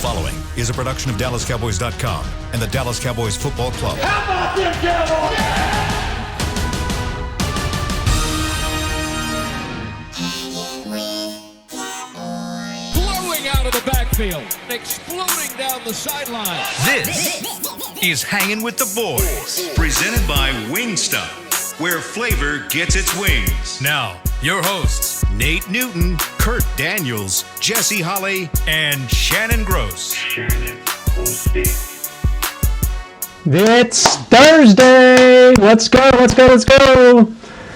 following is a production of DallasCowboys.com and the Dallas Cowboys Football Club. How about them Cowboys? Blowing out of the backfield, exploding down the sideline. This is Hangin' with the Boys, presented by Wingstop, where flavor gets its wings. Now, your hosts, Nate Newton, Kurt Daniels, Jesse Holley, and Shannon Gross. It's Thursday. Let's go.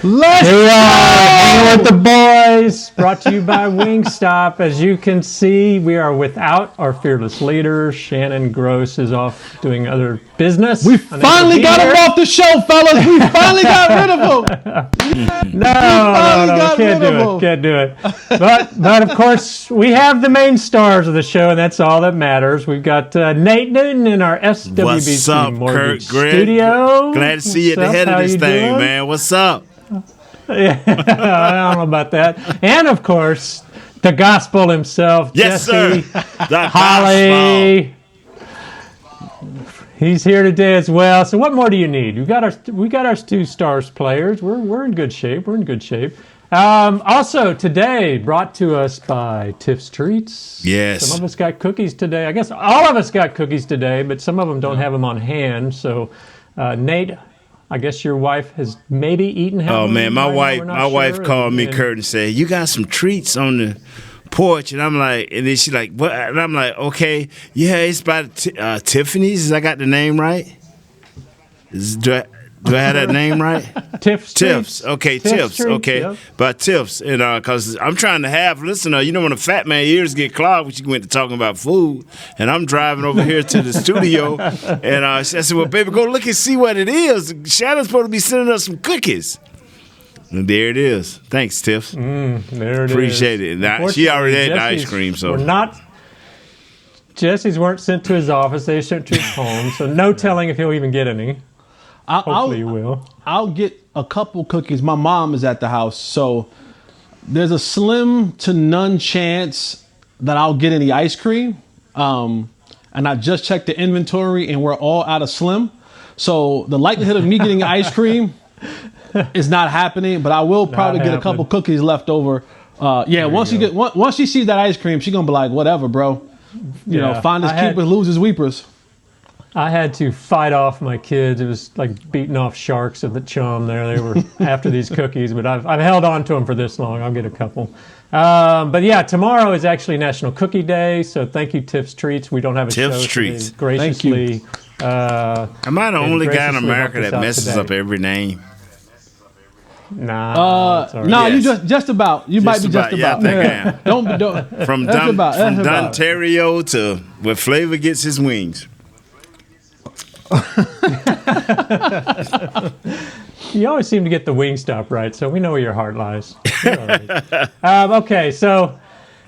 Here we are, Hanging with the Boys, brought to you by Wingstop. As you can see, we are without our fearless leader. Shannon Gross is off doing other business. We finally got him off the show, fellas. We finally got rid of him. No, can't do it. But of course, we have the main stars of the show, and that's all that matters. We've got Nate Newton in our SWBC Mortgage Studio. Glad to see you at the head of this thing, man. What's up? Yeah, I don't know about that. And of course, the gospel himself, yes, Jesse sir. Holly. He's here today as well. So what more do you need? We got our two stars players. We're in good shape. Also today, brought to us by Tiff's Treats. Yes. Some of us got cookies today. I guess all of us got cookies today, but some of them don't have them on hand. So, Nate, I guess your wife has maybe eaten. Oh man, my wife called me, Kurt, and said, "You got some treats on the porch," and I'm like, and then she's like, "What?" And I'm like, "Okay, yeah, it's by Tiffany's. I got the name right? Do I have that name right?" Tiff's. Okay, Tiff's. Tiff's. Okay, Yep. by Tiff's, and because I'm trying to have. Listen, you know when a fat man ears get clogged, when you went to talking about food, and I'm driving over here to the studio, and I said, "Well, baby, go look and see what it is." Shannon's supposed to be sending us some cookies. And there it is. Thanks, Tiff. There it Appreciate is. it. Now, she already had the ice cream, so. Jesse's weren't sent to his office. They sent to his home, so no telling if he'll even get any. Hopefully you will. I'll get a couple cookies. My mom is at the house, so there's a slim to none chance that I'll get any ice cream. And I just checked the inventory, and we're all out of slim. So the likelihood of me getting ice cream is not happening, but I will probably get a couple cookies left over. Once she sees that ice cream, she's gonna be like, "Whatever, bro. You know, finders keepers, losers weepers." I had to fight off my kids. It was like beating off sharks at the chum there. They were after these cookies, but I've held on to them for this long. I'll get a couple. But yeah, tomorrow is actually National Cookie Day, so thank you, Tiff's Treats. We don't have a Tiff's show Treats. today. Graciously. Thank you. Am I the only guy in America that messes up every name? Nah. No, you just about. You might be just about. Yeah, I think I am. Don't. From Ontario to where Flavor gets his wings. You always seem to get the Wingstop right, so we know where your heart lies. All right. Okay, so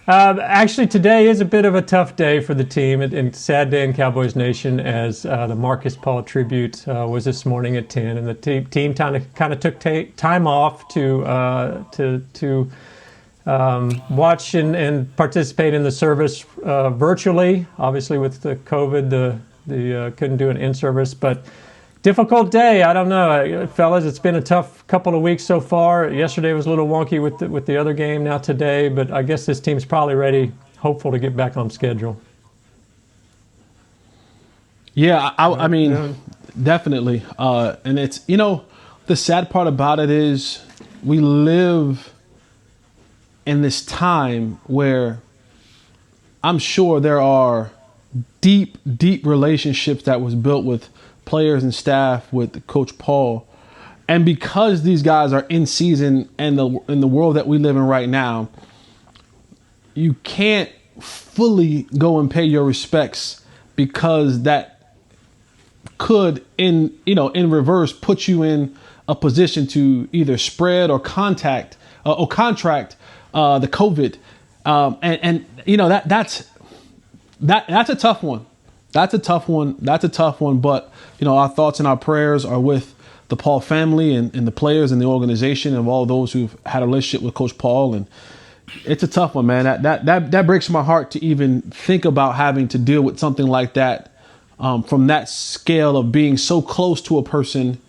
actually today is a bit of a tough day for the team, and sad day in Cowboys Nation, as the Marcus Paul tribute was this morning at 10, and the team kind of took time off to watch and participate in the service virtually. Obviously, with the COVID, they couldn't do an in-service, but difficult day. I don't know, fellas. It's been a tough couple of weeks so far. Yesterday was a little wonky with the other game. Now today, but I guess this team's probably ready, hopeful to get back on schedule. Yeah, I mean, definitely. And it's, the sad part about it is we live in this time where I'm sure there are deep relationships that was built with players and staff with Coach Paul. And because these guys are in season and in the world that we live in right now, you can't fully go and pay your respects, because that could in reverse put you in a position to either spread or contract the COVID. That's a tough one. That's a tough one. But, our thoughts and our prayers are with the Paul family and the players and the organization and all those who've had a relationship with Coach Paul. And, It's a tough one, man. That breaks my heart to even think about having to deal with something like that, from that scale of being so close to a person,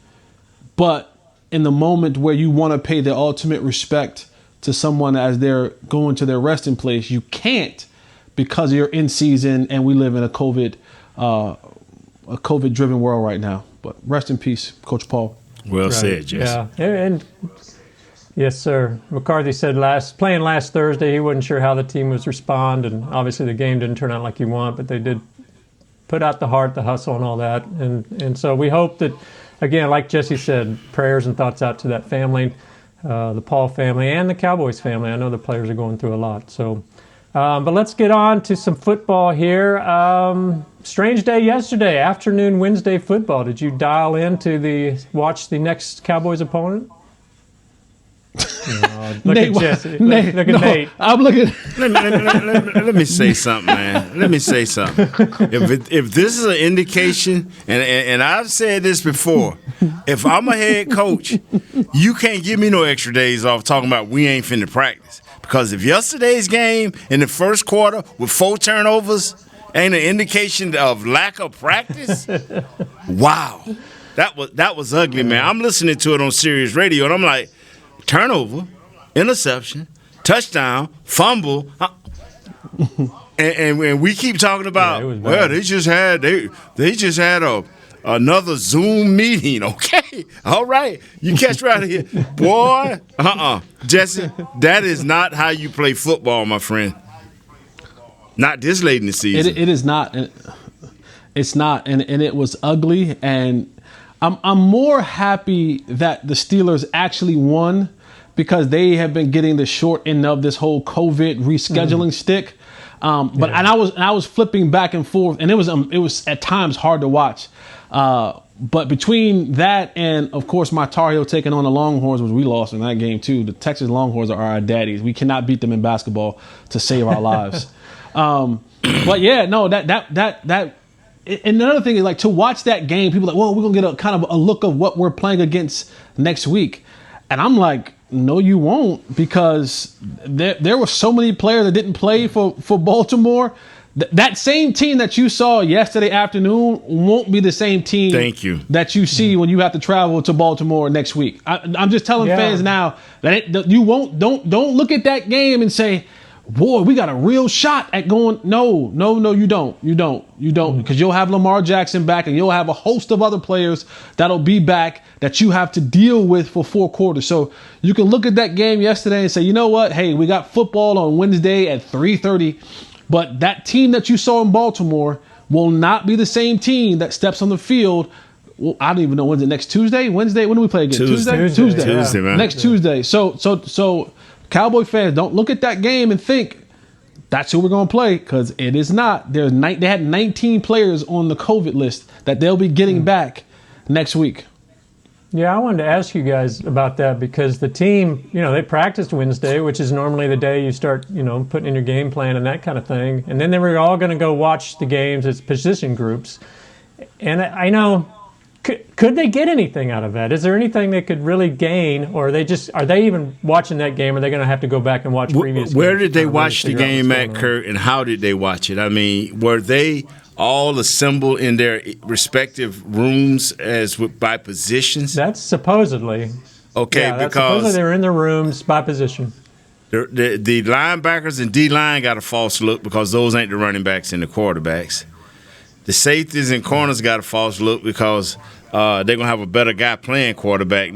but in the moment where you want to pay the ultimate respect to someone as they're going to their resting place, you can't because you're in season and we live in a COVID-driven world right now. But rest in peace, Coach Paul. Well said, Jesse. Yeah, and yes, sir. McCarthy said playing last Thursday, he wasn't sure how the team was respond, and obviously the game didn't turn out like you want, but they did put out the heart, the hustle, and all that. And so we hope that, again, like Jesse said, prayers and thoughts out to that family, the Paul family and the Cowboys family. I know the players are going through a lot. So, but let's get on to some football here. Strange day yesterday, afternoon Wednesday football. Did you dial in to watch the next Cowboys opponent? Look at Jesse. Look at Nate. I'm looking. Let me say something, man. Let me say something. If this is an indication, and I've said this before, if I'm a head coach, you can't give me no extra days off talking about we ain't finna practice. Because if yesterday's game in the first quarter with 4 turnovers ain't an indication of lack of practice, wow, that was ugly, man. I'm listening to it on Sirius Radio, and I'm like, turnover, interception, touchdown, fumble, and we keep talking about, they just had another Zoom meeting. Okay, all right, you catch right here, boy. Jesse, that is not how you play football, my friend. Not this late in the season. It is not. It's not, and it was ugly. And I'm more happy that the Steelers actually won, because they have been getting the short end of this whole COVID rescheduling stick. But I was flipping back and forth, and it was at times hard to watch. But between that and, of course, my Tar Heel taking on the Longhorns, which we lost in that game too. The Texas Longhorns are our daddies. We cannot beat them in basketball to save our lives. But yeah, no, that. And another thing is, like, to watch that game, people are like, well, we're gonna get a kind of a look of what we're playing against next week, and I'm like, no, you won't, because there were so many players that didn't play for Baltimore. That same team that you saw yesterday afternoon won't be the same team. Thank you. That you see when you have to travel to Baltimore next week. I'm just telling fans now that you won't. Don't look at that game and say, boy, we got a real shot at going. No, you don't. You don't. Because you'll have Lamar Jackson back, and you'll have a host of other players that'll be back that you have to deal with for 4 quarters. So you can look at that game yesterday and say, you know what? Hey, we got football on Wednesday at 3:30. But that team that you saw in Baltimore will not be the same team that steps on the field. Well, I don't even know, when's it, next Tuesday? Wednesday? When do we play again? Tuesday, man. Next Tuesday. So Cowboy fans, don't look at that game and think that's who we're going to play, because it is not. They had 19 players on the COVID list that they'll be getting back next week. Yeah, I wanted to ask you guys about that, because the team, they practiced Wednesday, which is normally the day you start, putting in your game plan and that kind of thing. And then they were all going to go watch the games as position groups. And I know, could they get anything out of that? Is there anything they could really gain, or are they even watching that game? Or are they going to have to go back and watch previous games? Where did they watch the game at, Kurt, and how did they watch it? I mean, were they all assembled in their respective rooms by positions? That's supposedly. Okay, yeah, because supposedly they were in their rooms by position. The linebackers and D-line got a false look, because those ain't the running backs and the quarterbacks. The safeties and corners got a false look, because they're going to have a better guy playing quarterback.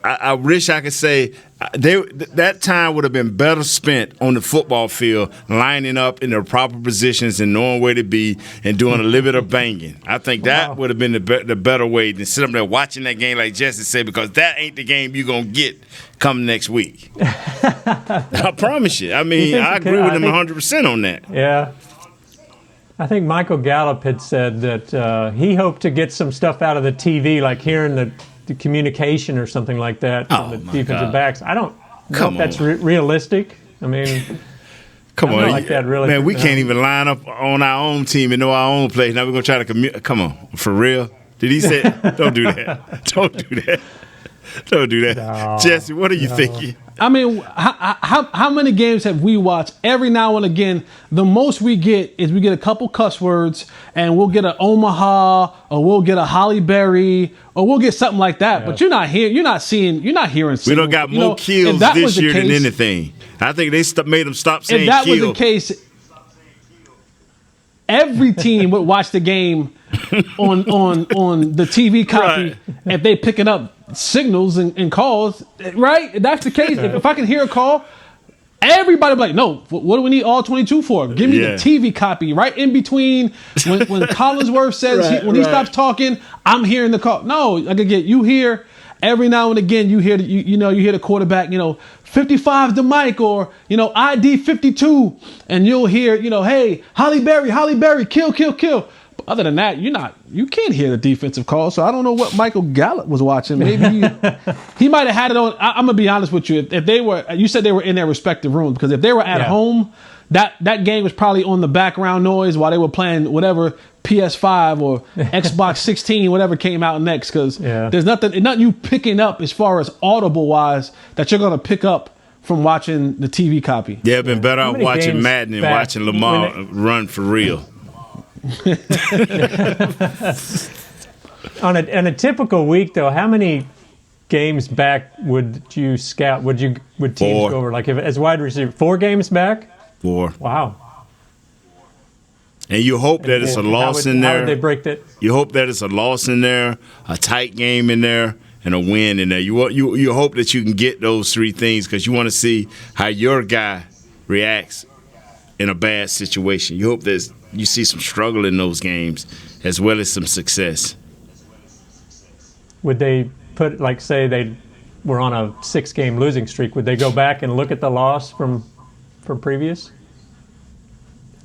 I wish I could say that time would have been better spent on the football field, lining up in their proper positions and knowing where to be and doing a little bit of banging. I think that would have been the better way than sit up there watching that game, like Jesse said, because that ain't the game you're going to get come next week. I promise you. I mean, I agree with him 100% on that. Yeah. I think Michael Gallup had said that he hoped to get some stuff out of the TV, like hearing the communication or something like that from the defensive backs. I don't know if that's realistic. I mean, come on, like that really. Man, we can't even line up on our own team and know our own plays. Now we're gonna try to come on, for real. Did he say? Don't do that. Don't do that. Don't do that. No, Jesse, what are you thinking? I mean, how many games have we watched? Every now and again, the most we get is we get a couple cuss words, and we'll get an Omaha, or we'll get a Holly Berry, or we'll get something like that. Yeah. But you're not hearing. We don't got more kills this year than anything. I think they made them stop saying kill. If that kill. was the case, every team would watch the game on the TV copy, right, if they picking up signals and calls, right? If that's the case, if I can hear a call, everybody will be like, no, what do we need all 22 for? Give me the TV copy right in between when Collinsworth says he stops talking, I'm hearing the call. No, I could get you here every now and again. You hear you hear the quarterback, 55 to Mike, or ID 52, and you'll hear hey, Holly Berry, kill. But other than that, you can't hear the defensive call. So I don't know what Michael Gallup was watching. Maybe he might have had it on. I'm gonna be honest with you. If they were, you said they were in their respective rooms, because if they were at home, that game was probably on the background noise while they were playing whatever PS5 or Xbox 16, whatever came out next. Because there's nothing you picking up as far as audible wise that you're gonna pick up from watching the TV copy. Yeah, been better off watching Madden and watching Lamar run for real. On a typical week, though, how many games back would you scout? Would teams 4. go over, like, if as wide receiver? 4 games back? 4. Wow. And you hope that it's a loss in there. How would they break that? You hope that it's a loss in there, a tight game in there, and a win in there. You hope that you can get those 3 things, because you want to see how your guy reacts in a bad situation. You hope that you see some struggle in those games as well as some success. Would they put, like, say they were on a 6-game losing streak, would they go back and look at the loss from previous?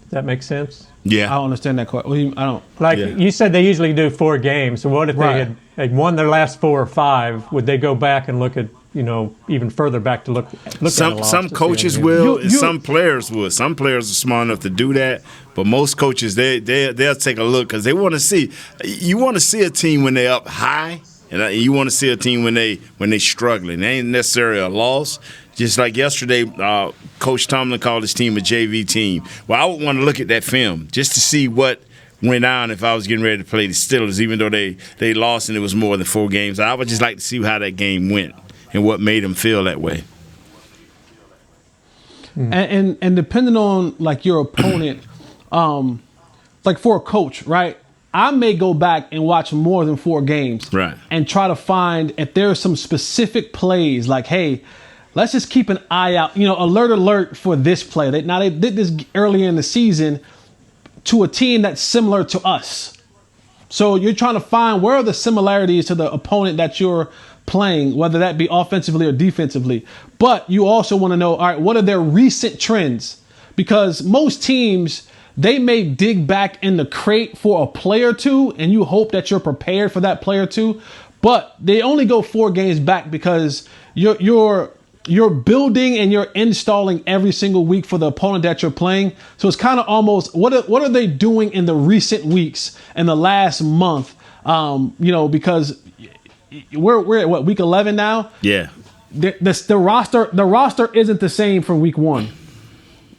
Does that make sense? Yeah. I don't understand that quite. I don't. Like, you said they usually do 4 games. So what if they had won their last 4 or 5? Would they go back and look at, even further back to look at the loss? Some coaches will, and some players will. Some players are smart enough to do that, but most coaches they'll take a look, because they want to see. You want to see a team when they're up high, and you want to see a team when they struggling. They ain't necessarily a loss. Just like yesterday, Coach Tomlin called his team a JV team. Well, I would want to look at that film just to see what went on if I was getting ready to play the Steelers, even though they lost and it was more than 4 games. I would just like to see how that game went and what made them feel that way. And depending on, like, your opponent, like for a coach, right? I may go back and watch more than 4 games, right, and try to find if there are some specific plays, like, hey, let's just keep an eye out, alert for this play. They did this earlier in the season to a team that's similar to us. So you're trying to find where are the similarities to the opponent that you're playing, whether that be offensively or defensively. But you also want to know, all right, what are their recent trends? Because most teams, they may dig back in the crate for a play or 2, and you hope that you're prepared for that play or 2. But they only go 4 games back because you're building and you're installing every single week for the opponent that you're playing. So it's kind of almost, what are they doing in the recent weeks and the last month? Because we're at what, week 11 now? Yeah. The roster isn't the same from week 1.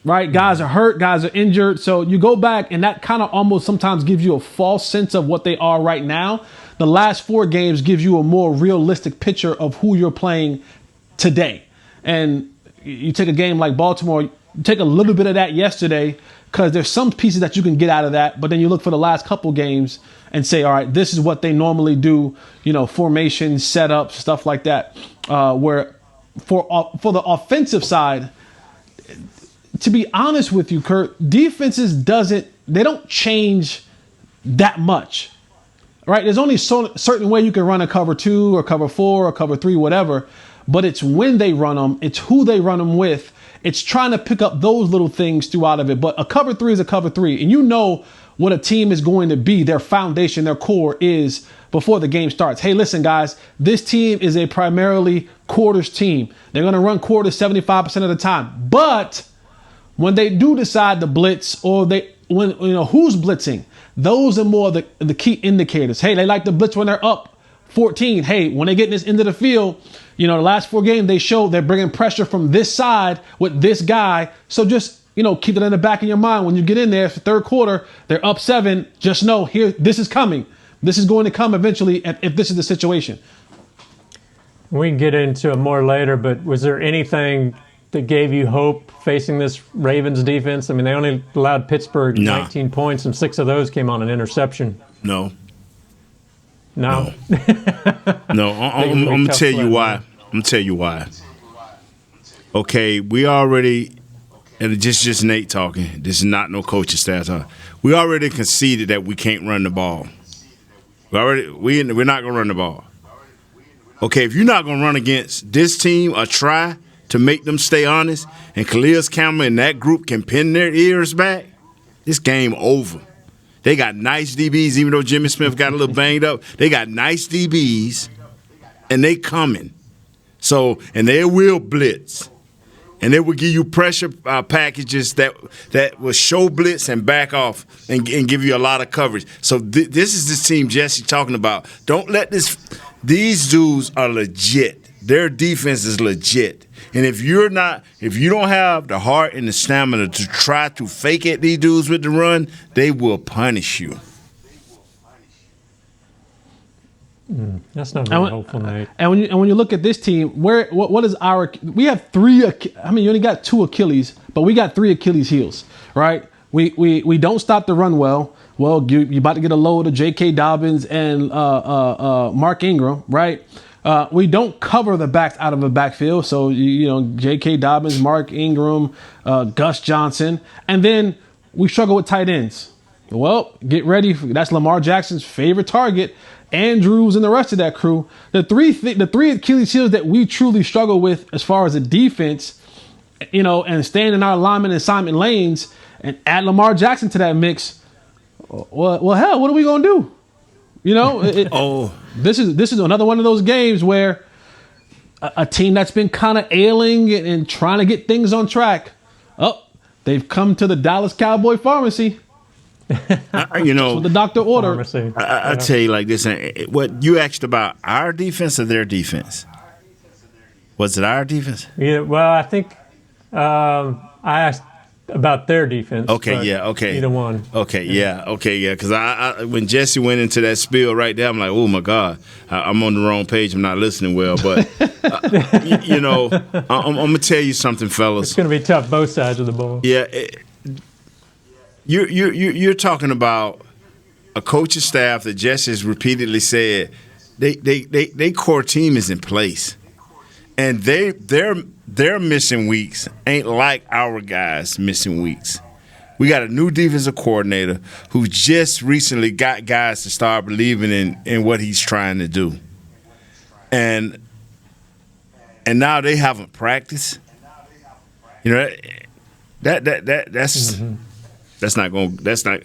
Right? Guys are hurt, guys are injured. So you go back, and that kind of almost sometimes gives you a false sense of what they are right now. The last 4 games gives you a more realistic picture of who you're playing today. And you take a game like Baltimore, you take a little bit of that yesterday, because there's some pieces that you can get out of that. But then you look for the last couple games and say, all right, this is what they normally do, formation, setup, stuff like that. Where for the offensive side, to be honest with you, Kurt, defenses don't change that much. Right? There's only certain way you can run a cover 2 or cover 4 or cover 3, whatever. But it's when they run them, it's who they run them with. It's trying to pick up those little things throughout of it. But a cover 3 is a cover 3. And you know what a team is going to be, their foundation, their core is before the game starts. Hey, listen, guys, this team is a primarily quarters team. They're going to run quarters 75% of the time. But when they do decide to blitz, or who's blitzing, those are more the key indicators. Hey, they like to blitz when they're up 14. Hey, when they get this into the field, the last 4 games, they show they're bringing pressure from this side with this guy. So just, keep it in the back of your mind. When you get in there for third quarter, they're up 7. Just know this is coming. This is going to come eventually if this is the situation. We can get into it more later, but was there anything that gave you hope facing this Ravens defense? I mean, they only allowed Pittsburgh 19 points, and 6 of those came on an interception. No. No. No, I'm going to tell you why. I'm going to tell you why. Okay, we already, and it's just Nate talking. This is not no coaching staff talking. We already conceded that we can't run the ball. We're not going to run the ball. Okay, if you're not going to run against this team or try to make them stay honest, and Khalil Campbell and that group can pin their ears back, this game over. They got nice DBs, even though Jimmy Smith got a little banged up. They got nice DBs, and they coming. So, and they will blitz. And they will give you pressure packages that will show blitz and back off and give you a lot of coverage. So this is the team Jesse talking about. Don't let these dudes are legit. Their defense is legit. And if you don't have the heart and the stamina to try to fake at these dudes with the run, they will punish you. That's not very hopeful, Nate. And when you look at this team, what is we have 3. I mean, you only got 2 Achilles, but we got 3 Achilles heels, right? We don't stop the run well. Well, you about to get a load of J.K. Dobbins and Mark Ingram, right? We don't cover the backs out of the backfield. So, J.K. Dobbins, Mark Ingram, Gus Johnson. And then we struggle with tight ends. Well, get ready. That's Lamar Jackson's favorite target. Andrews and the rest of that crew. The three Achilles heels that we truly struggle with as far as a defense, and staying in our alignment and assignment lanes and add Lamar Jackson to that mix. Well, hell, what are we going to do? This is another one of those games where a team that's been kind of ailing and trying to get things on track. They've come to the Dallas Cowboy pharmacy. What the doctor ordered. I tell you like this: what you asked about our defense or their defense? Was it our defense? Yeah. Well, I think I asked about their defense. Okay, yeah, okay. Either one. Okay, yeah. Because I when Jesse went into that spiel right there, I'm like, oh my God, I'm on the wrong page. I'm not listening well. But I'm gonna tell you something, fellas. It's gonna be tough both sides of the ball. Yeah. You're talking about a coaching staff that Jesse has repeatedly said they core team is in place, and their missing weeks ain't like our guys missing weeks. We got a new defensive coordinator who just recently got guys to start believing in what he's trying to do, and now they haven't practiced. That's. Mm-hmm. That's not,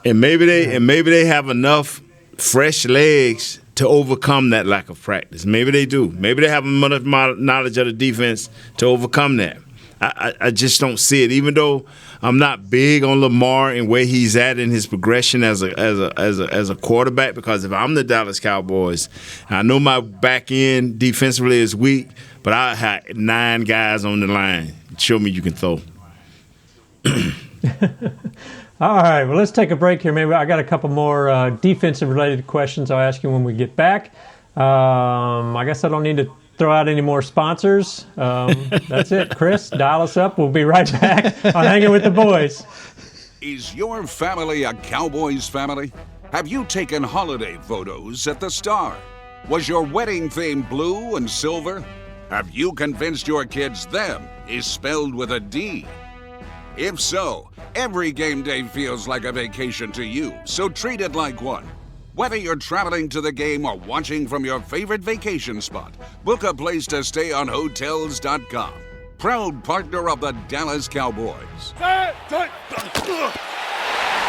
and maybe they have enough fresh legs to overcome that lack of practice. Maybe they do. Maybe they have enough knowledge of the defense to overcome that. I just don't see it. Even though I'm not big on Lamar and where he's at in his progression as a quarterback, because if I'm the Dallas Cowboys, I know my back end defensively is weak, but I have 9 guys on the line. Show me you can throw. All right, well, let's take a break here. Maybe I got a couple more defensive-related questions I'll ask you when we get back. I guess I don't need to throw out any more sponsors. That's it. Chris, dial us up. We'll be right back on Hanging with the Boys. Is your family a Cowboys family? Have you taken holiday photos at the Star? Was your wedding theme blue and silver? Have you convinced your kids them is spelled with a D? If so, every game day feels like a vacation to you, so treat it like one. Whether you're traveling to the game or watching from your favorite vacation spot, book a place to stay on Hotels.com. Proud partner of the Dallas Cowboys.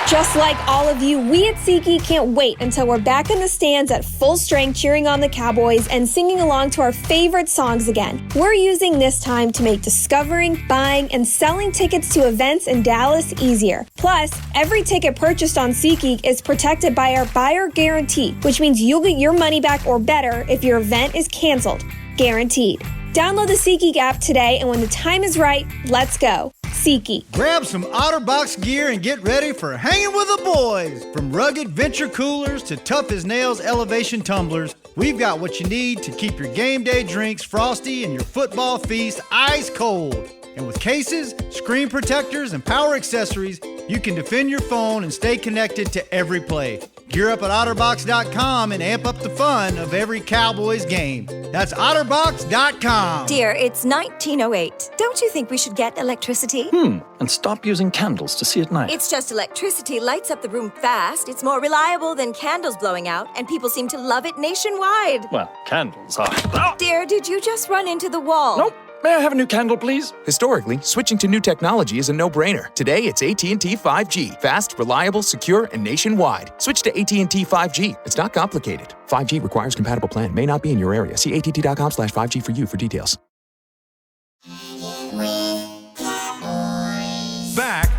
Just like all of you, we at SeatGeek can't wait until we're back in the stands at full strength cheering on the Cowboys and singing along to our favorite songs again. We're using this time to make discovering, buying, and selling tickets to events in Dallas easier. Plus, every ticket purchased on SeatGeek is protected by our buyer guarantee, which means you'll get your money back or better if your event is canceled. Guaranteed. Download the SeatGeek app today, and when the time is right, let's go. SeatGeek. Grab some OtterBox gear and get ready for Hanging with the Boys. From rugged venture coolers to tough as nails elevation tumblers, we've got what you need to keep your game day drinks frosty and your football feast ice cold. And with cases, screen protectors, and power accessories, you can defend your phone and stay connected to every play. Gear up at OtterBox.com and amp up the fun of every Cowboys game. That's OtterBox.com. Dear, it's 1908. Don't you think we should get electricity? And stop using candles to see at night. It's just electricity lights up the room fast. It's more reliable than candles blowing out, and people seem to love it nationwide. Well, candles are... Dear, did you just run into the wall? Nope. May I have a new candle, please? Historically, switching to new technology is a no-brainer. Today, it's AT&T 5G. Fast, reliable, secure, and nationwide. Switch to AT&T 5G. It's not complicated. 5G requires compatible plan. May not be in your area. See att.com/5G for you for details. Back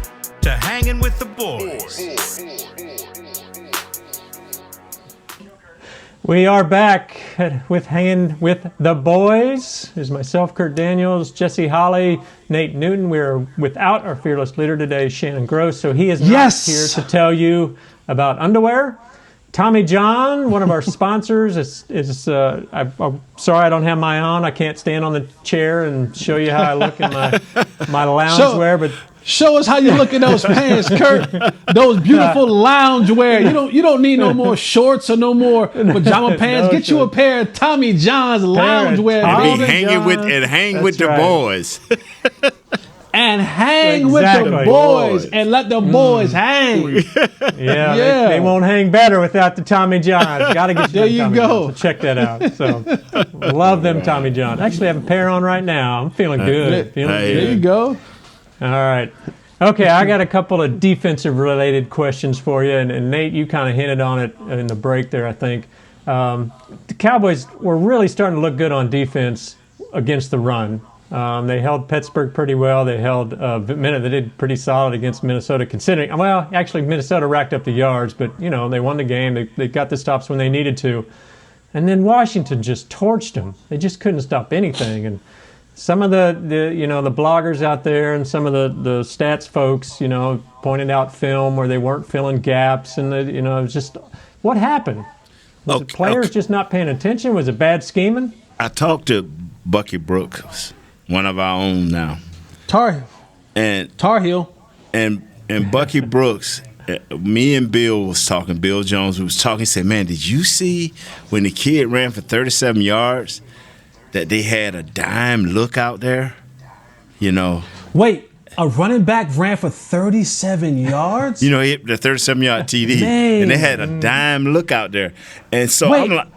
to Hanging with the Boys. We are back with Hanging with the Boys. There's myself, Kurt Daniels, Jesse Holly, Nate Newton. We're without our fearless leader today, Shannon Gross, so he is not here to tell you about underwear. Tommy John, one of our sponsors, I'm sorry I don't have my on. I can't stand on the chair and show you how I look in my loungewear, but show us how you look in those pants, Kurt. Those beautiful loungewear. You don't need no more shorts or no more pajama pants. Get you a pair of Tommy John's loungewear. Hang with the boys. And hang with the boys and let the boys hang. Yeah. They won't hang better without the Tommy Johns. Got to get there you Tommy go. Johns. So check that out. So love them Tommy Johns. Actually, I have a pair on right now. I'm feeling good. There you go. All right. Okay, I got a couple of defensive-related questions for you, and Nate, you kind of hinted on it in the break there, I think. The Cowboys were really starting to look good on defense against the run. They held Pittsburgh pretty well. They held they did pretty solid against Minnesota, considering. Well, actually, Minnesota racked up the yards, but they won the game. They got the stops when they needed to, and then Washington just torched them. They just couldn't stop anything, and some of the bloggers out there and some of the stats folks, pointed out film where they weren't filling gaps, and it was just what happened. Was the players just not paying attention? Was it bad scheming? I talked to Bucky Brooks, one of our own now. Tar Heel. And Bucky Brooks, me and Bill was talking, Bill Jones was talking, he said, man, did you see when the kid ran for 37 yards that they had a dime look out there? Wait, a running back ran for 37 yards? He hit the 37-yard TD, and they had a dime look out there. And so wait, I'm like,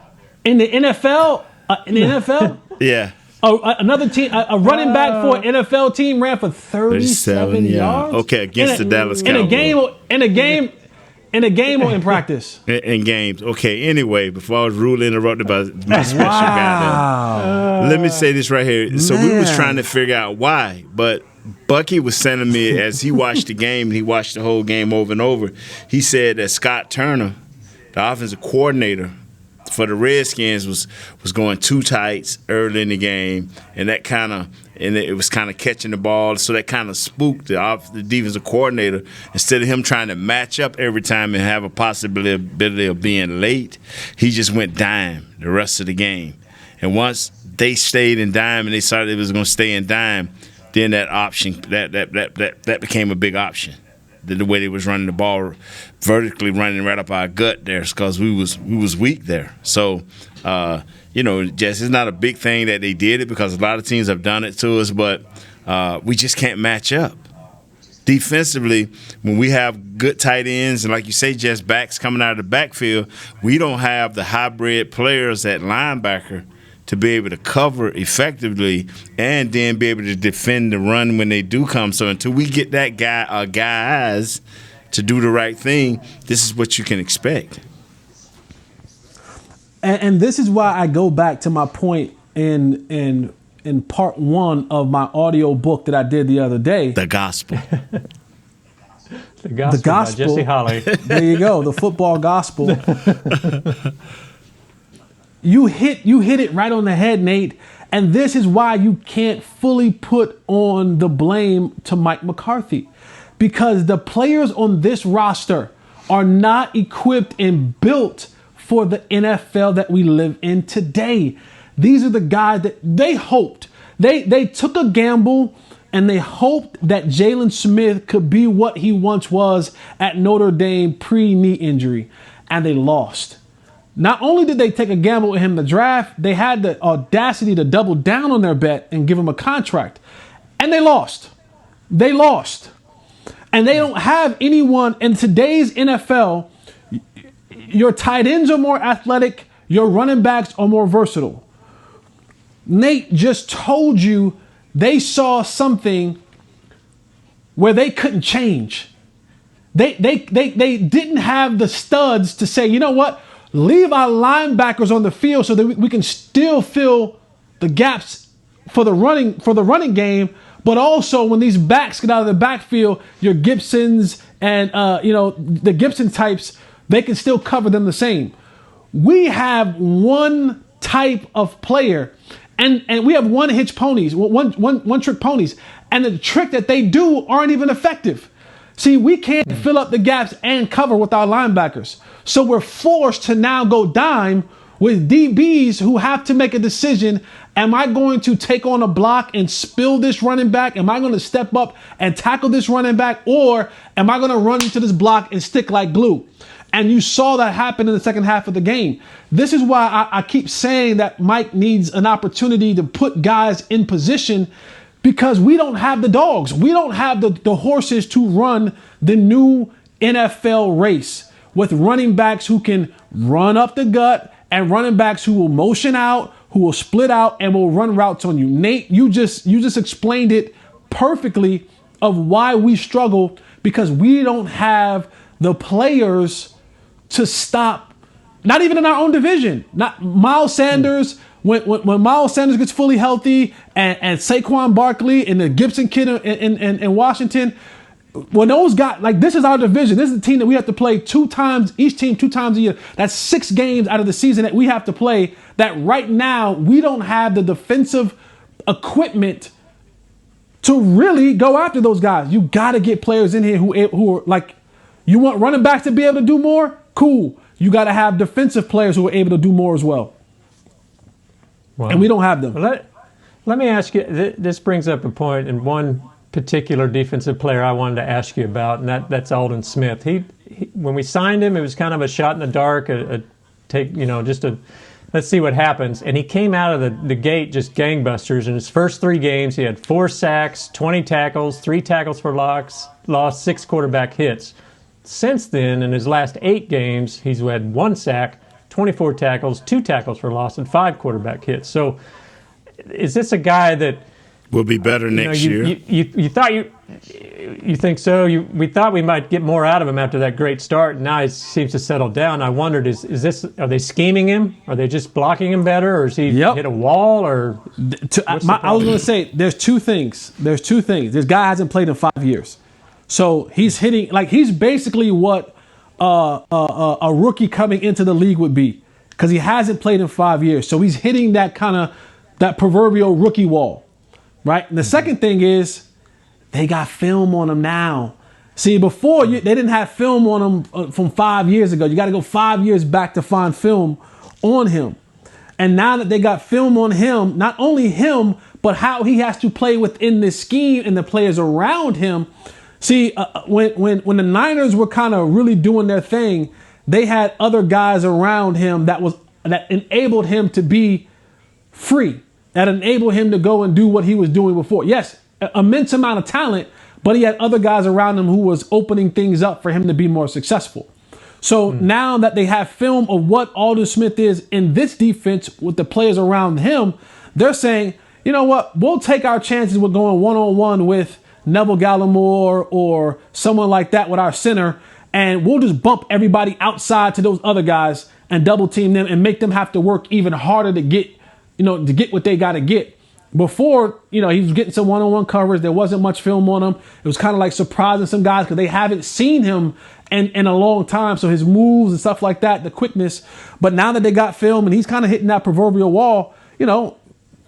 in the NFL? Yeah. Another team, a running back for an NFL team ran for 37 yards? Okay, against the Dallas Cowboys. In a game or in practice? In games. Okay, anyway, before I was rudely interrupted by my special guy there. Let me say this right here. So we was trying to figure out why, but Bucky was sending me, as he watched the game, and he watched the whole game over and over, he said that Scott Turner, the offensive coordinator for the Redskins, was going too tight early in the game, and that it was kind of catching the ball, so that kind of spooked the defensive coordinator. Instead of him trying to match up every time and have a possibility of being late, he just went dime the rest of the game. And once they stayed in dime and they decided it was going to stay in dime, then that option that became a big option. The way they was running the ball, vertically running right up our gut there, because we was weak there. So, Jess, it's not a big thing that they did it, because a lot of teams have done it to us, but we just can't match up. Defensively, when we have good tight ends, and like you say, Jess, backs coming out of the backfield, we don't have the hybrid players at linebacker to be able to cover effectively and then be able to defend the run when they do come. So until we get that guy or guys to do the right thing, this is what you can expect. And this is why I go back to my point in part 1 of my audio book that I did the other day. The gospel. The gospel by Jesse Holly. There you go. The football gospel. You hit it right on the head, Nate. And this is why you can't fully put on the blame to Mike McCarthy, because the players on this roster are not equipped and built for the NFL that we live in today. These are the guys that they hoped. They took a gamble and they hoped that Jalen Smith could be what he once was at Notre Dame pre-knee injury, and they lost. Not only did they take a gamble with him in the draft, they had the audacity to double down on their bet and give him a contract. And they lost. They lost. And they don't have anyone in today's NFL. Your tight ends are more athletic. Your running backs are more versatile. Nate just told you they saw something where they couldn't change. They didn't have the studs to say, you know what? Leave our linebackers on the field so that we can still fill the gaps for the running game. But also when these backs get out of the backfield, your Gibsons and the Gibson types, they can still cover them the same. We have one type of player, and we have one trick ponies, and the trick that they do aren't even effective. See, we can't fill up the gaps and cover with our linebackers. So we're forced to now go dime with DBs who have to make a decision. Am I going to take on a block and spill this running back? Am I going to step up and tackle this running back? Or am I going to run into this block and stick like glue? And you saw that happen in the second half of the game. This is why I keep saying that Mike needs an opportunity to put guys in position, because we don't have the dogs. We don't have the horses to run the new NFL race with running backs who can run up the gut and running backs who will motion out, who will split out and will run routes on you. Nate, you just explained it perfectly of why we struggle, because we don't have the players to stop, not even in our own division. Not Miles Sanders. When Miles Sanders gets fully healthy and Saquon Barkley and the Gibson kid in Washington, when those guys, like, this is our division. This is the team that we have to play each team 2 times a year. That's 6 games out of the season that we have to play, that right now we don't have the defensive equipment to really go after those guys. You got to get players in here who are like, you want running backs to be able to do more? Cool. You got to have defensive players who are able to do more as well. Wow. And we don't have them. Well, let me ask you, this brings up a point, and one particular defensive player I wanted to ask you about, and that's Aldon Smith. He when we signed him, it was kind of a shot in the dark, let's see what happens. And he came out of the gate just gangbusters. In his first 3 games, he had 4 sacks, 20 tackles, 3 tackles for loss, 6 quarterback hits. Since then, in his last 8 games, he's had 1 sack, 24 tackles, 2 tackles for loss, and 5 quarterback hits. So is this a guy that will be better next year? You think so? We thought we might get more out of him after that great start, and now he seems to settle down. I wondered, are they scheming him? Are they just blocking him better, or is he hit a wall? Or I was going to say there's 2 things. This guy hasn't played in 5 years, so he's hitting, like, he's basically what a rookie coming into the league would be, because he hasn't played in 5 years. So he's hitting that proverbial rookie wall, right? And the second thing is they got film on him now. See, before they didn't have film on him from 5 years ago. You got to go 5 years back to find film on him. And now that they got film on him, not only him, but how he has to play within this scheme and the players around him. See, when the Niners were kind of really doing their thing, they had other guys around him that enabled him to be free, that enabled him to go and do what he was doing before. Yes, immense amount of talent, but he had other guys around him who was opening things up for him to be more successful. So now that they have film of what Aldon Smith is in this defense with the players around him, they're saying, you know what, we'll take our chances with going one-on-one with Neville Gallimore or someone like that with our center, and we'll just bump everybody outside to those other guys and double team them and make them have to work even harder to get what they got to get. Before, he was getting some one-on-one coverage. There wasn't much film on him. It was kind of like surprising some guys because they haven't seen him in a long time. So his moves and stuff like that, the quickness. But now that they got film and he's kind of hitting that proverbial wall,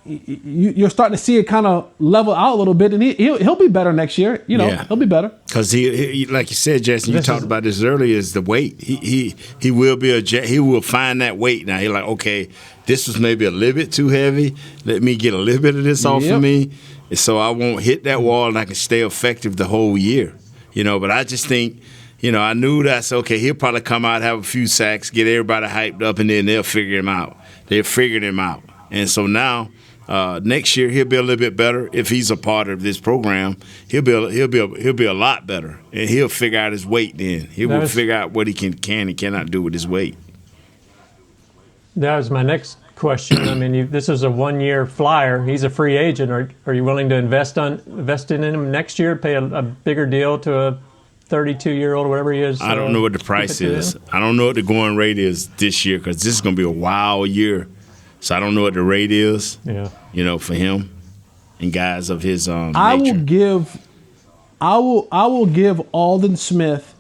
you're starting to see it kind of level out a little bit, and he'll be better next year. He'll be better because he like you said, Jason. You talked about this earlier. Is the weight? He will be he will find that weight now. He's like, okay, this was maybe a little bit too heavy. Let me get a little bit of this off of me, so I won't hit that wall and I can stay effective the whole year. But I just think, I knew that's okay. He'll probably come out, have a few sacks, get everybody hyped up, and then they'll figure him out. They figured him out, and so now. Next year he'll be a little bit better if he's a part of this program. He'll be a lot better, and he'll figure out his weight. Then he will figure out what he can and cannot do with his weight. That was my next question. I mean, this is a 1-year flyer. He's a free agent. Are you willing to invest in him next year? Pay a bigger deal to a 32-year-old or whatever he is? I don't know what the price is. I don't know what the going rate is this year because this is going to be a wild year. So I don't know what the rate is, for him and guys of his nature. I will give Aldon Smith.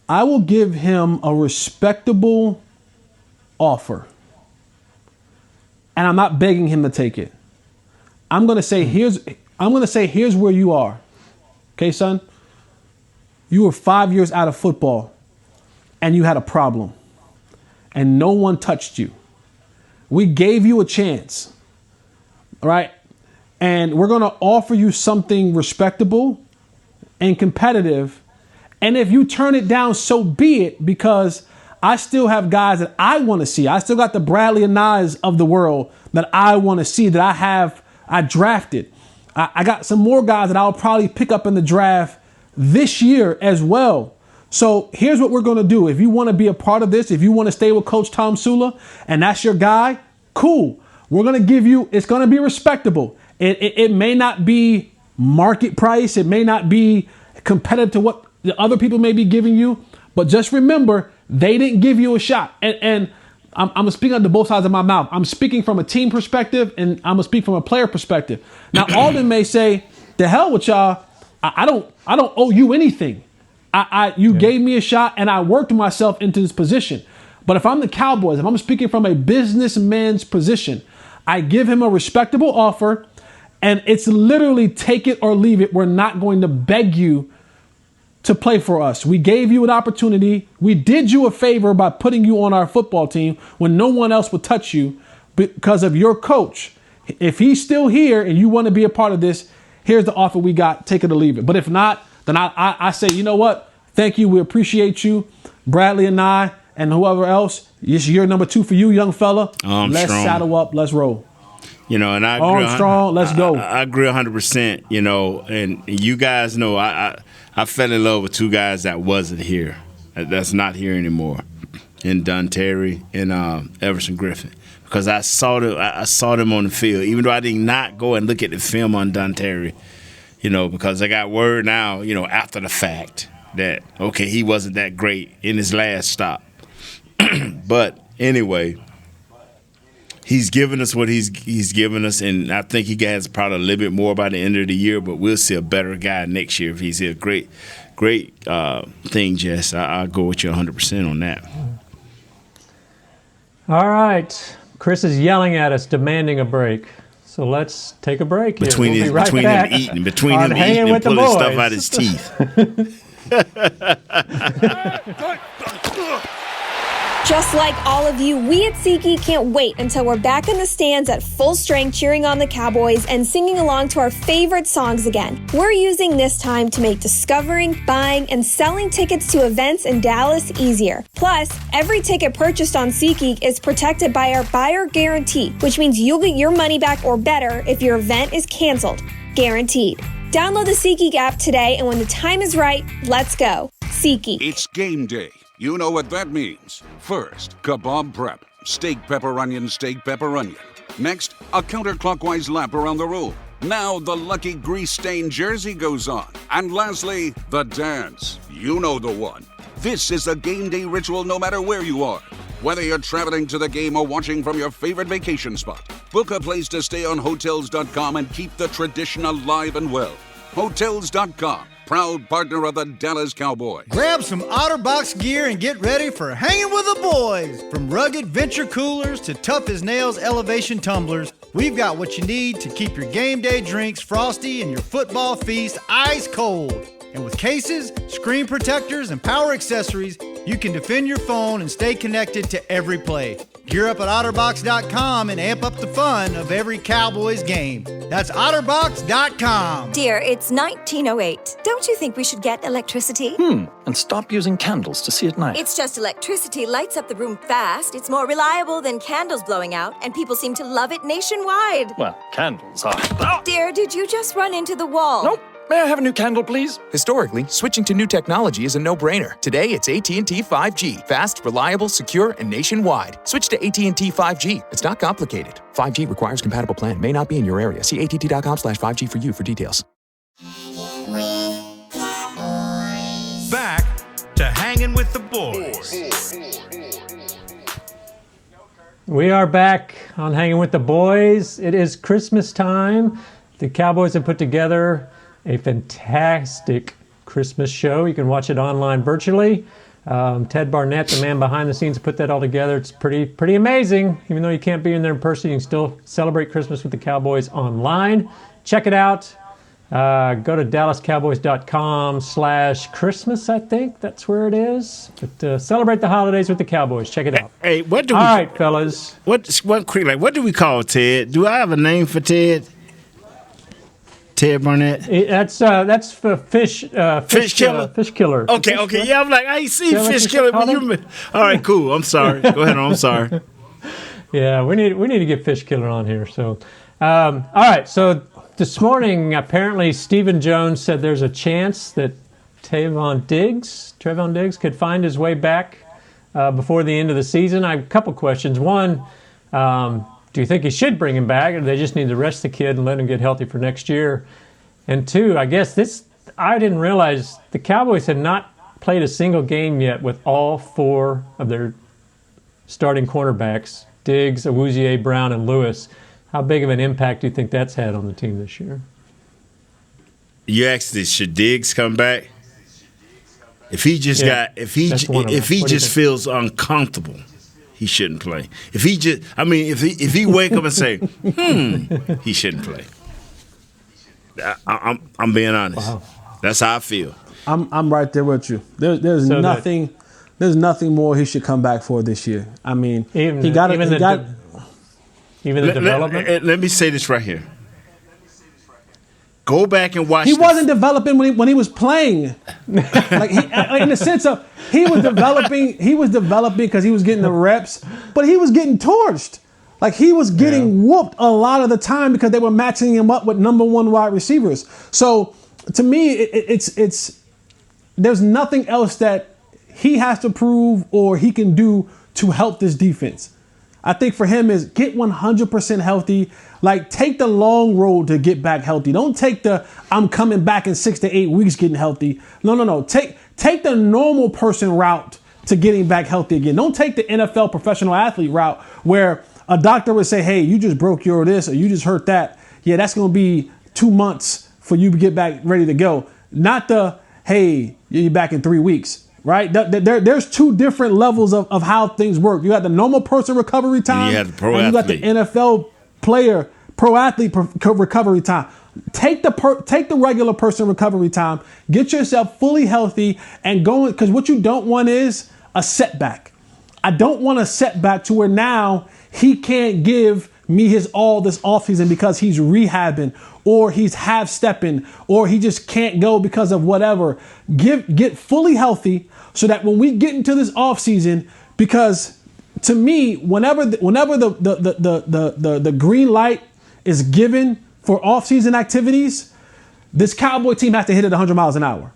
I will give him a respectable offer, and I'm not begging him to take it. I'm going to say here's where you are. Okay, son. You were 5 years out of football, and you had a problem. And no one touched you. We gave you a chance, all right? And we're going to offer you something respectable and competitive. And if you turn it down, so be it, because I still have guys that I want to see. I still got the Bradley and Nyes of the world that I want to see, that I drafted. I got some more guys that I'll probably pick up in the draft this year as well. So here's what we're going to do. If you want to be a part of this, if you want to stay with Coach Tom Sula and that's your guy, cool. We're going to give you, it's going to be respectable. It may not be market price. It may not be competitive to what the other people may be giving you. But just remember, they didn't give you a shot. And I'm speaking on both sides of my mouth. I'm speaking from a team perspective and I'm going to speak from a player perspective. Now, Aldon may say, the hell with y'all. I don't owe you anything. You gave me a shot and I worked myself into this position. But if I'm the Cowboys, if I'm speaking from a businessman's position, I give him a respectable offer and it's literally take it or leave it. We're not going to beg you to play for us. We gave you an opportunity. We did you a favor by putting you on our football team when no one else would touch you because of your coach. If he's still here and you want to be a part of this, here's the offer we got. Take it or leave it. But if not, then I say, you know what? Thank you. We appreciate you, Bradley and I, and whoever else. It's year number 2 for you, young fella. Let's saddle up. Let's roll. And I agree. Armstrong, let's go. I agree 100%. And you guys know I fell in love with 2 guys that wasn't here, that's not here anymore, in Don Terry and Everson Griffin, because I saw them on the field, even though I did not go and look at the film on Don Terry, because I got word now, after the fact, that, okay, he wasn't that great in his last stop. But anyway, he's given us what he's given us, and I think he has probably a little bit more by the end of the year, but we'll see a better guy next year if he's here. Great thing, Jess. I'll go with you 100% on that. All right. Chris is yelling at us, demanding a break. So let's take a break. Between him eating and pulling stuff out of his teeth. Just like all of you, we at SeatGeek can't wait until we're back in the stands at full strength cheering on the Cowboys and singing along to our favorite songs again. We're using this time to make discovering, buying, and selling tickets to events in Dallas easier. Plus, every ticket purchased on SeatGeek is protected by our buyer guarantee, which means you'll get your money back or better if your event is canceled. Guaranteed. Download the SeatGeek app today, and when the time is right, let's go. SeatGeek. It's game day. You know what that means. First, kebab prep. Steak, pepper, onion, steak, pepper, onion. Next, a counterclockwise lap around the room. Now the lucky grease-stained jersey goes on. And lastly, the dance. You know the one. This is a game day ritual no matter where you are. Whether you're traveling to the game or watching from your favorite vacation spot, book a place to stay on Hotels.com and keep the tradition alive and well. Hotels.com, proud partner of the Dallas Cowboys. Grab some OtterBox gear and get ready for hanging with the boys. From rugged venture coolers to tough as nails elevation tumblers, we've got what you need to keep your game day drinks frosty and your football feast ice cold. And with cases, screen protectors, and power accessories, you can defend your phone and stay connected to every play. Gear up at OtterBox.com and amp up the fun of every Cowboys game. That's OtterBox.com. Dear, it's 1908. Don't you think we should get electricity? And stop using candles to see at night. It's just electricity lights up the room fast. It's more reliable than candles blowing out, and people seem to love it nationwide. Well, candles are... Dear, did you just run into the wall? Nope. May I have a new candle, please? Historically, switching to new technology is a no-brainer. Today, it's AT&T 5G. Fast, reliable, secure, and nationwide. Switch to AT&T 5G. It's not complicated. 5G requires compatible plan. May not be in your area. See att.com/5G for you for details. Back to Hanging with the Boys. We are back on Hanging with the Boys. It is Christmas time. The Cowboys have put together a fantastic Christmas show. You can watch it online virtually. Ted Barnett, the man behind the scenes, put that all together. It's pretty amazing. Even though you can't be in there in person, you can still celebrate Christmas with the Cowboys online. Check it out. Go to DallasCowboys.com/Christmas, I think. That's where it is. But celebrate the holidays with the Cowboys. Check it out. Hey, what do all we... All right, fellas. What do we call Ted? Do I have a name for Ted? Ted Barnett. That's for fish killer. Fish killer. Okay. Yeah, I'm like, I ain't seen fish killer, but you. All right, cool. I'm sorry. Go ahead. I'm sorry. Yeah, we need to get fish killer on here. So, all right. So this morning, apparently, Stephen Jones said there's a chance that Trevon Diggs could find his way back before the end of the season. I have a couple questions. One. Do you think he should bring him back, or do they just need to rest the kid and let him get healthy for next year? And two, I guess I didn't realize the Cowboys had not played a single game yet with all four of their starting cornerbacks, Diggs, Awuzie, Brown, and Lewis. How big of an impact do you think that's had on the team this year? You asked this, should Diggs come back? If he just feels uncomfortable, he shouldn't play. If he wake up and say, he shouldn't play. I'm being honest. Wow. That's how I feel. I'm right there with you. There's nothing more he should come back for this year. I mean, even the development. Let me say this right here. Go back and watch. He wasn't developing when he was playing. In the sense of he was developing because he was getting the reps, but he was getting torched. Like he was getting whooped a lot of the time because they were matching him up with number one wide receivers. So to me, it's there's nothing else that he has to prove or he can do to help this defense. I think for him is get 100% healthy. Like take the long road to get back healthy. Don't take the I'm coming back in 6 to 8 weeks getting healthy. No. Take the normal person route to getting back healthy again. Don't take the NFL professional athlete route where a doctor would say, hey, you just broke your this or you just hurt that. Yeah, that's going to be 2 months for you to get back ready to go. Not the, hey, you're back in 3 weeks. Right? There's two different levels of how things work. You got the normal person recovery time, and you have the pro athlete. You got the NFL player pro athlete recovery time. Take the regular person recovery time. Get yourself fully healthy and going, because what you don't want is a setback. I don't want a setback to where now he can't give me his all this offseason because he's rehabbing or he's half-stepping or he just can't go because of whatever. Get fully healthy so that when we get into this offseason, because to me, whenever the green light is given for offseason activities, this Cowboy team has to hit it 100 miles an hour.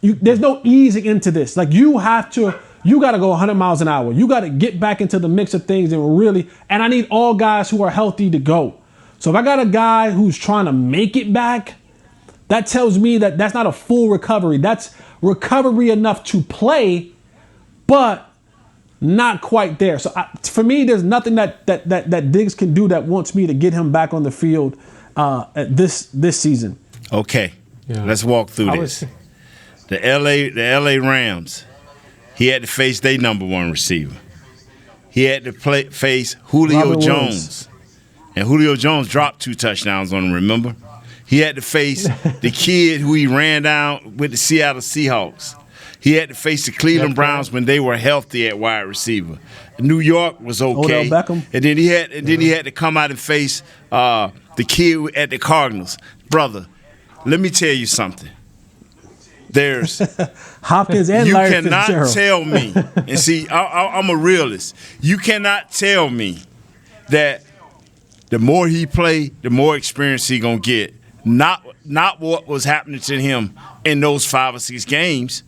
There's no easing into this. Like you got to go 100 miles an hour. You got to get back into the mix of things and I need all guys who are healthy to go. So if I got a guy who's trying to make it back, that tells me that that's not a full recovery. That's recovery enough to play, but not quite there. So for me, there's nothing that Diggs can do that wants me to get him back on the field this season. Okay, let's walk through this. The LA Rams, he had to face their number one receiver. He had to face Julio Robert Jones. Woods. And Julio Jones dropped 2 touchdowns on him, remember? He had to face the kid who he ran down with the Seattle Seahawks. He had to face the Cleveland Browns when they were healthy at wide receiver. New York was okay. Odell Beckham. And then he had to come out and face the kid at the Cardinals. Brother, let me tell you something. There's Hopkins and Larry cannot Fitzgerald. tell me, and see, I'm a realist. You cannot tell me that the more he play, the more experience he gonna get. Not what was happening to him in those 5 or 6 games.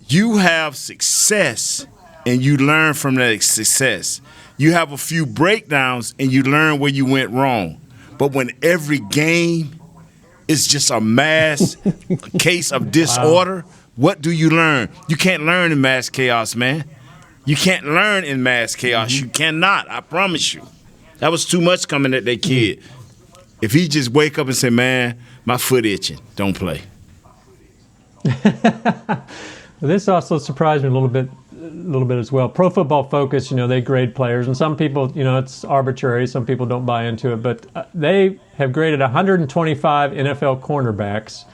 You have success, and you learn from that success. You have a few breakdowns, and you learn where you went wrong. But when every game is just a mass case of disorder, what do you learn? You can't learn in mass chaos, man. You can't learn in mass chaos. You cannot, I promise you. That was too much coming at that kid. If he just wake up and say, man, my foot itching, don't play. This also surprised me a little bit as well. Pro Football Focus, they grade players, and some people, it's arbitrary. Some people don't buy into it, but they have graded 125 NFL cornerbacks.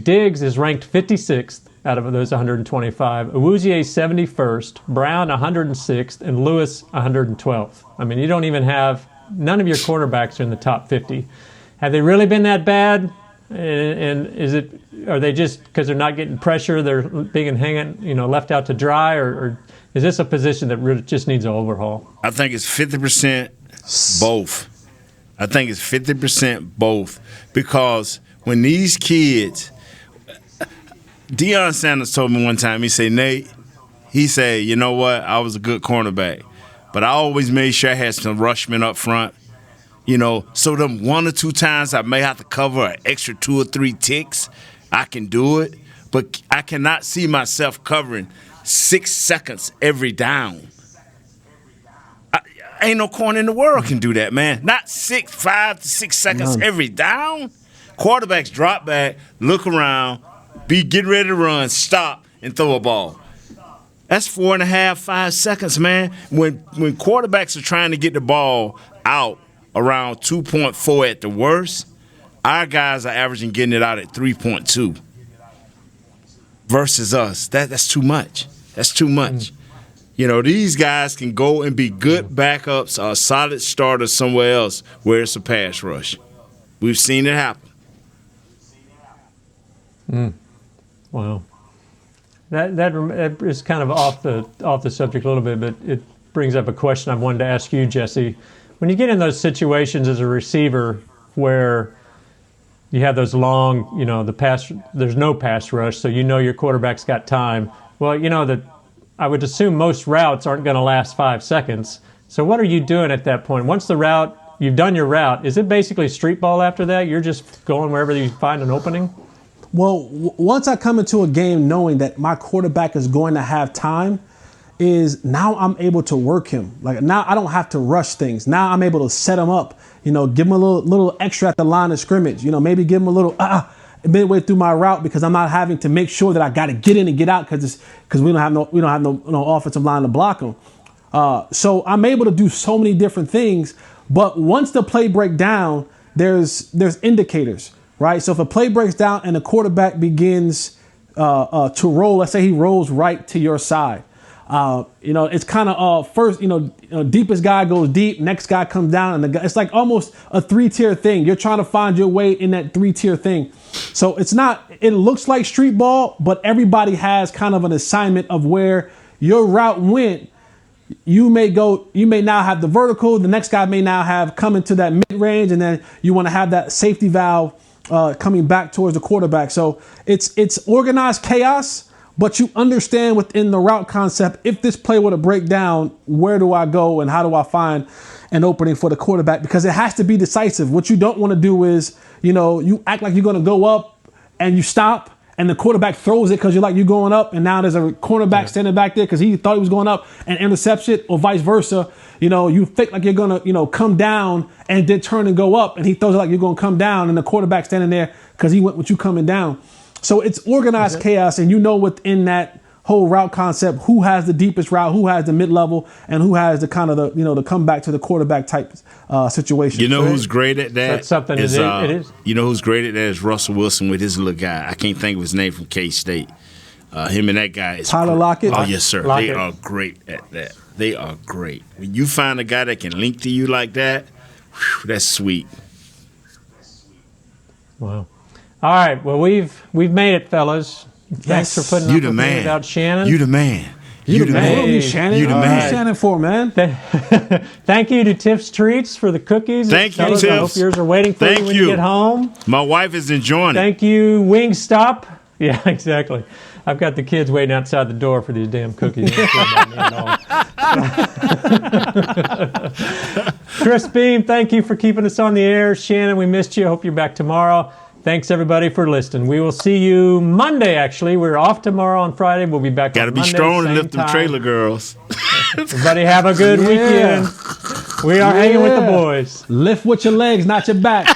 Diggs is ranked 56th out of those 125. Awuzie 71st, Brown 106th, and Lewis 112th. I mean, you don't even have none of your quarterbacks are in the top 50. Have they really been that bad? And are they just because they're not getting pressure, they're being hanging, left out to dry, or is this a position that really just needs an overhaul? I think it's 50% both. I think it's 50% both because when these kids, Deion Sanders told me one time, he said, Nate, he said, you know what, I was a good cornerback, but I always made sure I had some rushmen up front. So them 1 or 2 times I may have to cover an extra 2 or 3 ticks, I can do it. But I cannot see myself covering 6 seconds every down. Ain't no corner in the world can do that, man. Not 5 to 6 seconds every down. Quarterbacks drop back, look around, get ready to run, stop, and throw a ball. That's 4.5, 5 seconds, man. When quarterbacks are trying to get the ball out around 2.4 at the worst, our guys are averaging getting it out at 3.2 versus us. That's too much. That's too much. These guys can go and be good backups or a solid starter somewhere else where it's a pass rush. We've seen it happen. Wow. That is kind of off the subject a little bit, but it brings up a question I wanted to ask you, Jesse. When you get in those situations as a receiver where you have those long, there's no pass rush, so your quarterback's got time. Well, I would assume most routes aren't going to last 5 seconds. So what are you doing at that point? Once you've done your route, is it basically street ball after that? You're just going wherever you find an opening? Well, once I come into a game knowing that my quarterback is going to have time, is now I'm able to work him. Like now I don't have to rush things. Now I'm able to set him up, give him a little extra at the line of scrimmage, maybe give him a little midway through my route because I'm not having to make sure that I got to get in and get out because we don't have no offensive line to block him. So I'm able to do so many different things. But once the play breaks down, there's indicators, right? So if a play breaks down and the quarterback begins to roll, let's say he rolls right to your side. It's kind of first, deepest guy goes deep, next guy comes down, and it's like almost a 3-tier thing. You're trying to find your way in that 3-tier thing. So it looks like street ball, but everybody has kind of an assignment of where your route went. You may now have the vertical, the next guy may now have come into that mid range, and then you want to have that safety valve coming back towards the quarterback. So it's organized chaos. but you understand within the route concept, if this play were to break down, where do I go and how do I find an opening for the quarterback? Because it has to be decisive. What you don't want to do is, you act like you're going to go up and you stop and the quarterback throws it because you're going up, and now there's a cornerback standing back there because he thought he was going up and intercepts it, or vice versa. You think like you're going to, come down and then turn and go up, and he throws it like you're going to come down, and the quarterback standing there because he went with you coming down. So it's organized chaos, and within that whole route concept who has the deepest route, who has the mid-level, and who has the kind of the comeback to the quarterback type situation. You know who's great at that? That's something it is. You know who's great at that is Russell Wilson with his little guy. I can't think of his name from K-State. Him and that guy is Tyler Lockett. Oh yes, sir. Lockett. They are great at that. They are great. When you find a guy that can link to you like that, that's sweet. Wow. All right. Well, we've made it, fellas. Thanks for putting up with me without Shannon. You the man. You the man. Hey, Shannon. You the man. What's Shannon for, man? Thank you to Tiff's Treats for the cookies. Thank you, fellas, Tiff. I hope yours are waiting for you when you get home. My wife is enjoying it. Thank you, Wingstop. Yeah, exactly. I've got the kids waiting outside the door for these damn cookies. Chris Beam, thank you for keeping us on the air. Shannon, we missed you. Hope you're back tomorrow. Thanks, everybody, for listening. We will see you Monday, actually. We're off tomorrow on Friday. We'll be back Gotta on be Monday, strong and same lift them time. trailer girls. Everybody have a good weekend. We are hanging with the boys. Lift with your legs, not your back.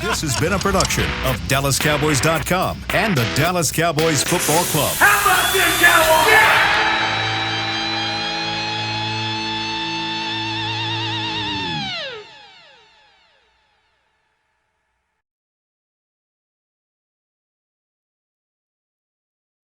This has been a production of DallasCowboys.com and the Dallas Cowboys Football Club.